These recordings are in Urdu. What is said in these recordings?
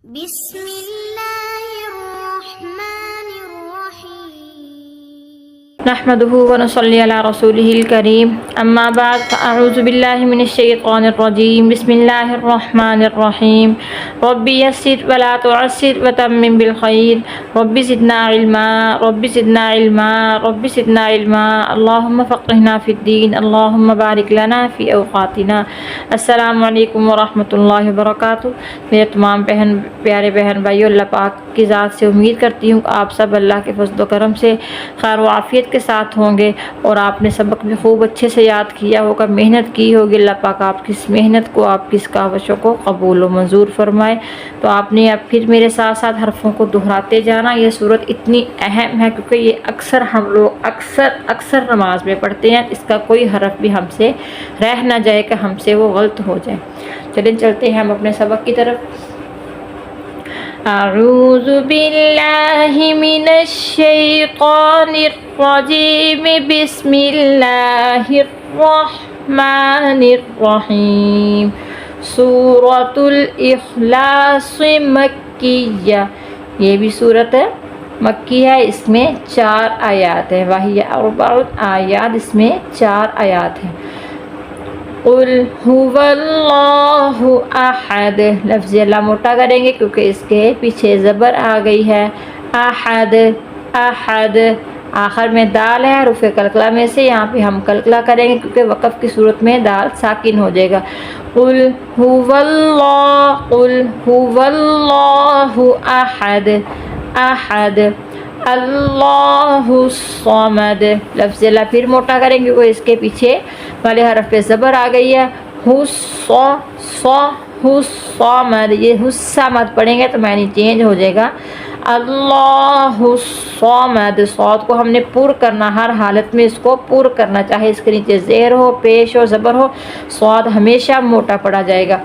بسم اللہ الرحمن الرحیم نحمده ونصلي على رسوله الكريم اما بعد فاعوذ بالله من الشيطان الرجيم بسم الله الرحمن الرحيم رب يسر ولا تعسر وتمم بالخير رب زدنا علما رب زدنا علما رب زدنا علما اللهم فقهنا في الدين اللهم بارك لنا في اوقاتنا السلام علیکم ورحمۃ اللہ وبرکاتہ۔ میرے تمام پیارے بہن بھائیوں، اللہ پاک کی ذات سے امید کرتی ہوں کہ آپ سب اللہ کے فضل و کرم سے خیر و عافیت کے ساتھ ہوں گے اور آپ نے سبق بھی خوب اچھے سے یاد کیا ہوگا، محنت کی ہوگی۔ اللہ پاک آپ کی اس محنت کو، آپ کی اس کاوشوں کو قبول و منظور فرمائے۔ تو آپ نے اب پھر میرے ساتھ ساتھ حرفوں کو دہراتے جانا۔ یہ صورت اتنی اہم ہے کیونکہ یہ اکثر ہم لوگ اکثر نماز میں پڑھتے ہیں، اس کا کوئی حرف بھی ہم سے رہ نہ جائے کہ ہم سے وہ غلط ہو جائے۔ چلیں چلتے ہیں ہم اپنے سبق کی طرف۔ اعوذ باللہ من الشیطان الرجیم بسم اللہ الرحمن الرحیم۔ سورۃ الاخلاص مکیہ، یہ بھی صورت ہے مکی ہے، اس میں 4 آیات ہیں۔ وہی 4 آیات، اس میں 4 آیات ہیں۔ قل هو اللہ احد، لفظ اللہ موٹا کریں گے کیونکہ اس کے پیچھے زبر آ گئی ہے۔ احد احد، آخر میں دال ہے، حروف قلقلہ میں سے یہاں پہ ہم قلقلہ کریں گے کیونکہ وقف کی صورت میں دال ساکن ہو جائے گا۔ قل هو اللہ، قل هو اللہ احد احد اللہ الصمد، لفظ اللہ پھر موٹا کریں گے کیونکہ اس کے پیچھے والے حرف پہ زبر آ گئی ہے۔ الصمد، یہ حصہ مت پڑھیں گے تو معنی چینج ہو جائے گا۔ اللہ الصمد، صوت کو ہم نے پر کرنا، ہر حالت میں اس کو پر کرنا، چاہے اس کے نیچے زیر ہو، پیش ہو، زبر ہو، صوت ہمیشہ موٹا پڑا جائے گا۔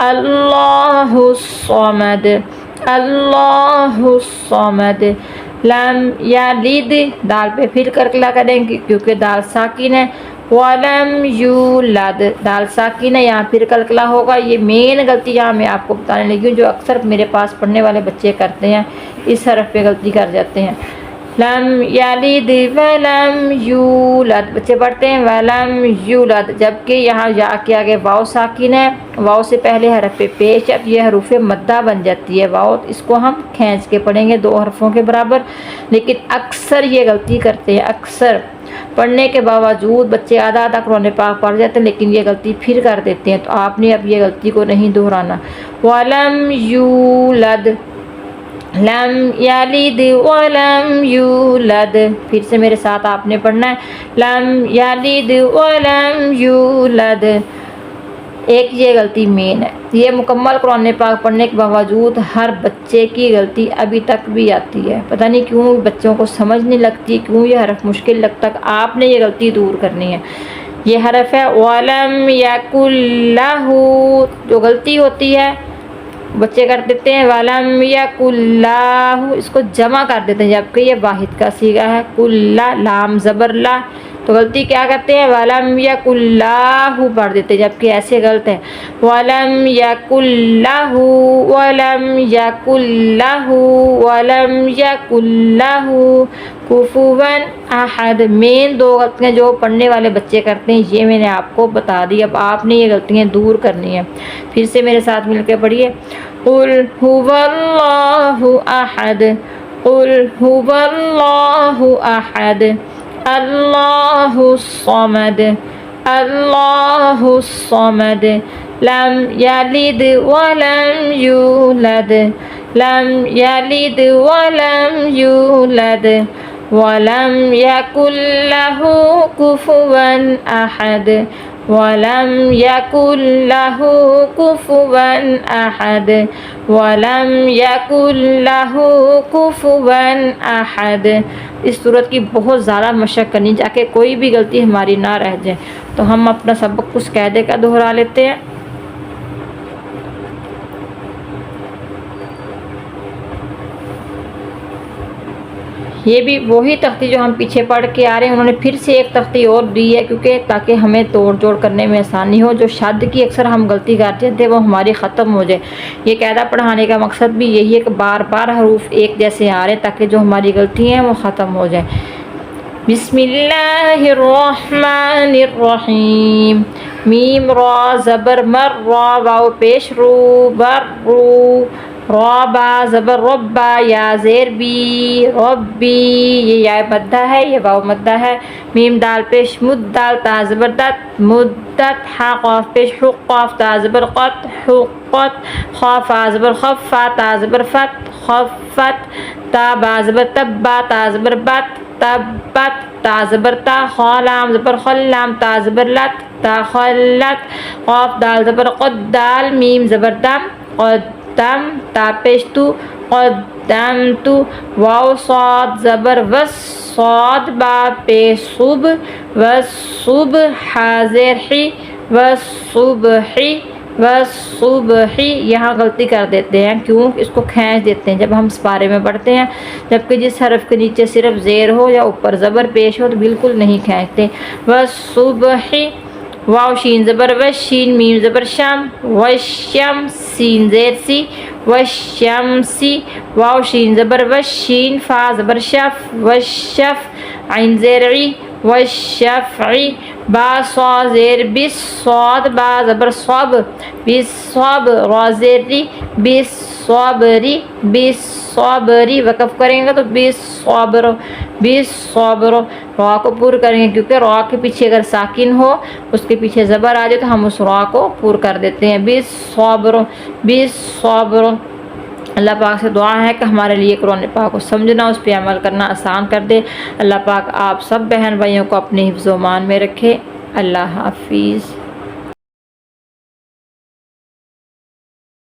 اللہ الصمد، اللہ الصمد۔ لم یلد، دال پہ پھر قلقلہ کریں گے کیونکہ دال ساکن ہے۔ ولم یولد، دال ساکن ہے، یہاں پھر قلقلہ ہوگا۔ یہ مین غلطی یہاں میں آپ کو بتانے لگی ہوں جو اکثر میرے پاس پڑھنے والے بچے کرتے ہیں، اس حرف پہ غلطی کر جاتے ہیں۔ لم یلد ولم یولد، بچے پڑھتے ہیں ولم یولد، جبکہ یہاں یا کے آگے واو ساکن ہے، واو سے پہلے حرف پہ پیش، اب یہ حروف مدہ بن جاتی ہے واو، اس کو ہم کھینچ کے پڑھیں گے 2 حرفوں کے برابر، لیکن اکثر یہ غلطی کرتے ہیں، اکثر پڑھنے کے باوجود بچے آدھا قرآن پاک پڑھ جاتے ہیں لیکن یہ غلطی پھر کر دیتے ہیں، تو آپ نے اب یہ غلطی کو نہیں دہرانا۔ ولم یولد، لم یلد ولم یولد، پھر سے میرے ساتھ آپ نے پڑھنا ہے، لم یلد ولم یولد۔ ایک یہ غلطی مین ہے، یہ مکمل قرآن پاک پڑھنے کے باوجود ہر بچے کی غلطی ابھی تک بھی آتی ہے، پتہ نہیں کیوں بچوں کو سمجھ نہیں لگتی، کیوں یہ حرف مشکل لگتا ہے۔ آپ نے یہ غلطی دور کرنی ہے۔ یہ حرف ہے ولم یکن لہ، جو غلطی ہوتی ہے بچے کر دیتے ہیں ولم یکن لہ، اس کو جمع کر دیتے ہیں جبکہ یہ واحد کا صیغہ ہے۔ کل، لام زبر لا، تو غلطی کیا کرتے ہیں ولم یکن لہ پڑھ دیتے ہیں جبکہ ایسے غلط ہے۔ ولم یکن لہ، ولم یکن لہ، ولم یکن لہ کفوا احد۔ مین 2 غلطیاں جو پڑھنے والے بچے کرتے ہیں یہ میں نے آپ کو بتا دی، اب آپ نے یہ غلطیاں دور کرنی ہیں۔ پھر سے میرے ساتھ مل کے پڑھیے۔ قل هو اللہ احد، قل هو اللہ احد اللہ الصمد، اللہ الصمد۔ لم یلد ولم یولد، لم یلد ولم یولد، ولم یکن لہ کفوا احد، ولم یکن لہ کفوا احد، ولم یکن لہ کفوا احد۔ اس صورت کی بہت زیادہ مشق کرنی جا کے کوئی بھی غلطی ہماری نہ رہ جائے۔ تو ہم اپنا سبق کچھ قاعدے کا دہرا لیتے ہیں۔ یہ بھی وہی تختی جو ہم پیچھے پڑھ کے آ رہے ہیں، انہوں نے پھر سے ایک تختی اور دی ہے کیونکہ تاکہ ہمیں توڑ جوڑ کرنے میں آسانی ہو، جو شد کی اکثر ہم غلطی کرتے تھے وہ ہماری ختم ہو جائے۔ یہ قاعدہ پڑھانے کا مقصد بھی یہی ہے کہ بار بار حروف ایک جیسے آ رہے ہیں تاکہ جو ہماری غلطی ہیں وہ ختم ہو جائیں۔ بسم اللہ الرحمن الرحیم، میم را زبر مر، را واو پیش رو، بر رو، را با زبر ربا، یا زیر بی، ربی، یہ یا مدہ ہے، یہ واو مدہ ہے، میم دال پیش مد، دال تا زبر دت، مدت، ہا قاف پیش حق، قاف تا زبر قط، حقت، خا فا زبر خف، فا تا زبر فت، خفت، تا با زبر تبا، تا زبر بت، تبت، تا زبر تا، خا لام زبر خل، لام تا زبر لت، تا خلت، قاف دال زبر قد، دال میم زبر دم، قدم، تا پیش تو، قدمت، واو صاد زبر وس، صاد با پیش صب، والصبح، حاضر حی، والصبحی، والصبحی، یہاں غلطی کر دیتے ہیں، کیوں؟ اس کو کھینچ دیتے ہیں جب ہم اس پارے میں پڑھتے ہیں، جبکہ جس حرف کے نیچے صرف زیر ہو یا اوپر زبر پیش ہو تو بالکل نہیں کھینچتے۔ والصبحی، واو شین زبر وش، شین میم زبر شم، وشم، سین زیر سی، وشمسی، واو شین زبر وش، شین فا زبر شف، وشف، عین زیر عی، والشفعی، با صا زیر بس، صاد با زبر صب، بالصب، را زیر ری، بالصبری، بالصبری، وقف کریں گے تو بالصبر، بالصبر، را کو پور کریں گے کیونکہ را کے پیچھے اگر ساکن ہو اس کے پیچھے زبر آ جائے تو ہم اس را کو پور کر دیتے ہیں، بالصبر، بالصبر۔ اللہ پاک سے دعا ہے کہ ہمارے لیے قرآن پاک کو سمجھنا، اس پہ عمل کرنا آسان کر دے۔ اللہ پاک آپ سب بہن بھائیوں کو اپنے حفظ و امان میں رکھے۔ اللہ حافظ۔